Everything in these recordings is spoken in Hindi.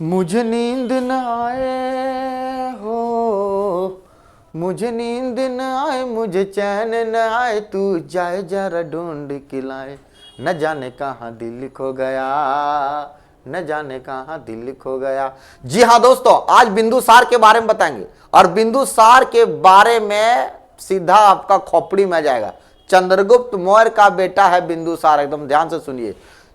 मुझे नींद न आए हो, मुझे नींद न आए, मुझे चैन न आए, तू जाए जरा ढूंढ के लाए, न जाने कहाँ दिल खो गया, न जाने कहाँ दिल खो गया। जी हाँ दोस्तों, आज बिंदुसार के बारे में बताएंगे और बिंदुसार के बारे में सीधा आपका खोपड़ी में जाएगा। चंद्रगुप्त मौर्य का बेटा है बिंदुसार, एकदम ध्यान से सुनिए।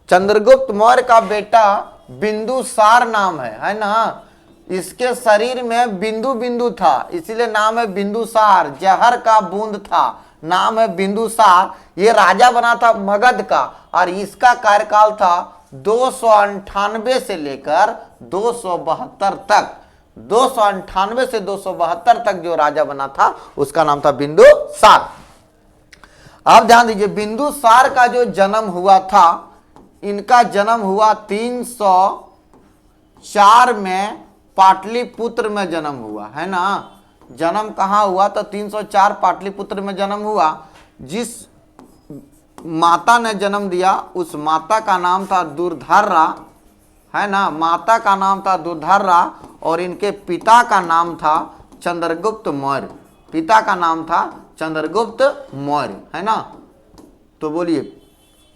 चंद्रगुप्त मौर्य का बेटा बिंदुसार नाम है ना। इसके शरीर में बिंदु बिंदु था, इसीलिए नाम है बिंदुसार। जहर का बूंद था, नाम है बिंदुसार। ये राजा बना था मगध का और इसका कार्यकाल था 298 से लेकर 272 तक। 298 से 272 तक जो राजा बना था उसका नाम था बिंदुसार। अब ध्यान दीजिए, बिंदुसार का जो जन्म हुआ था, इनका जन्म हुआ 304 में पाटलिपुत्र में जन्म हुआ है ना। जन्म कहाँ हुआ? तो 304 पाटलिपुत्र में जन्म हुआ। जिस माता ने जन्म दिया उस माता का नाम था दुर्धर्रा, है ना। माता का नाम था दुर्धर्रा और इनके पिता का नाम था चंद्रगुप्त मौर्य। पिता का नाम था चंद्रगुप्त मौर्य, है ना। तो बोलिए,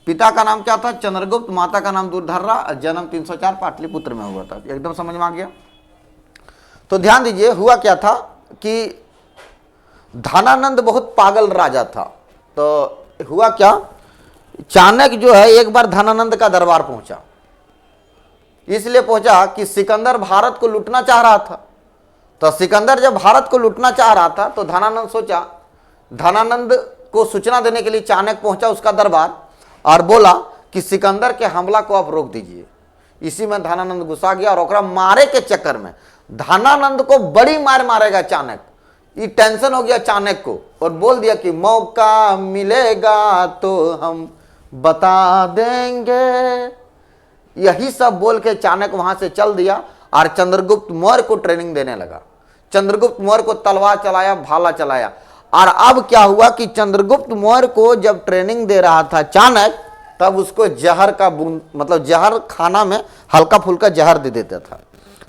पिता का नाम क्या था? चंद्रगुप्त, माता का नाम दुर्धर्रा, जन्म 304 पाटलिपुत्र में हुआ था। एकदम समझ में आ गया। तो ध्यान दीजिए, हुआ क्या था कि धनानंद बहुत पागल राजा था। तो हुआ क्या, चाणक्य जो है एक बार धनानंद का दरबार पहुंचा। इसलिए पहुंचा कि सिकंदर भारत को लूटना चाह रहा था। तो सिकंदर जब भारत को लूटना चाह रहा था तो धनानंद सोचा, धनानंद को सूचना देने के लिए चाणक्य पहुंचा उसका दरबार और बोला कि सिकंदर के हमला को आप रोक दीजिए। इसी में धनानंद गुस्सा गया और ओकरा मारे के चक्कर में धनानंद को बड़ी मार मारेगा चाणक्य। ये टेंशन हो गया चाणक्य को और बोल दिया कि मौका मिलेगा तो हम बता देंगे। यही सब बोल के चाणक्य वहां से चल दिया और चंद्रगुप्त मौर्य को ट्रेनिंग देने लगा। चंद्रगुप्त मौर्य को तलवार चलाया, भाला चलाया। और अब क्या हुआ कि चंद्रगुप्त मौर्य को जब ट्रेनिंग दे रहा था चाणक्य, तब उसको जहर का बूंद, मतलब जहर खाना में हल्का फुल्का जहर दे देता था।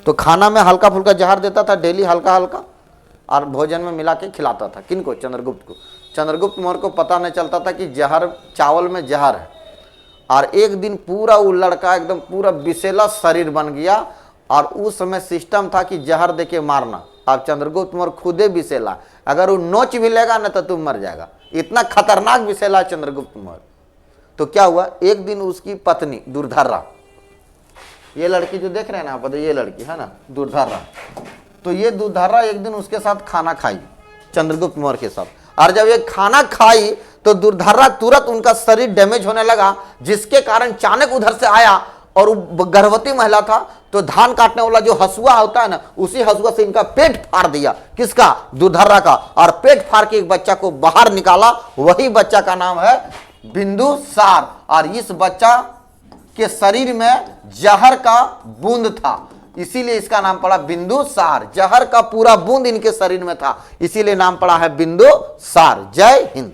तो खाना में हल्का फुल्का जहर देता था डेली, हल्का हल्का, और भोजन में मिला के खिलाता था। किनको? चंद्रगुप्त को। चंद्रगुप्त मौर्य को पता नहीं चलता था कि जहर, चावल में जहर है। और एक दिन पूरा वो लड़का एकदम पूरा विषैला शरीर बन गया और उस समय सिस्टम था कि जहर देके मारना। अब चंद्रगुप्त मौर्य खुदे विषैला, अगर वो नोच भी लेगा ना तो तुम मर जाएगा। इतना खतरनाक विषैला चंद्रगुप्त मौर्य। तो क्या हुआ, एक दिन उसकी पत्नी दुर्धर्रा, ये लड़की जो देख रहे हैं ना आप, ये लड़की है ना दुर्धर्रा, तो ये दुर्धर्रा एक दिन उसके साथ खाना खाई, चंद्रगुप्त मौर्य के साथ। और जब ये खाना खाई तो दुर्धर्रा तुरंत उनका शरीर डैमेज होने लगा, जिसके कारण चाणक्य उधर से आया और वो गर्भवती महिला था। तो धान काटने वाला जो हसुआ होता है ना, उसी हसुआ से इनका पेट फाड़ दिया। किसका? दुर्धर्रा का। और पेट फाड़ के एक बच्चा को बाहर निकाला। वही बच्चा का नाम है बिंदुसार। और इस बच्चा के शरीर में जहर का बूंद था, इसीलिए इसका नाम पड़ा बिंदुसार। जहर का पूरा बूंद इनके शरीर में था, इसीलिए नाम पड़ा है बिंदुसार। जय हिंद।